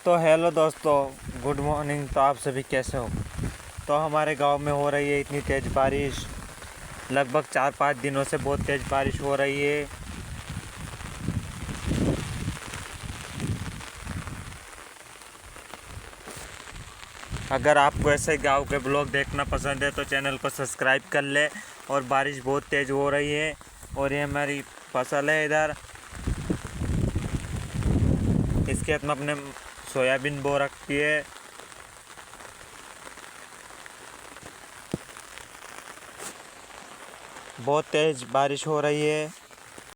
तो हेलो दोस्तों, good morning. तो आप सभी कैसे हो? तो हमारे गांव में हो रही है इतनी तेज़ बारिश। लगभग 4-5 दिनों से बहुत तेज़ बारिश हो रही है। अगर आपको ऐसे गांव के ब्लॉग देखना पसंद है तो चैनल को सब्सक्राइब कर ले। और बारिश बहुत तेज़ हो रही है और ये हमारी फसल है। इधर इस खेत में अपने सोयाबीन बो रखी है। बहुत तेज़ बारिश हो रही है।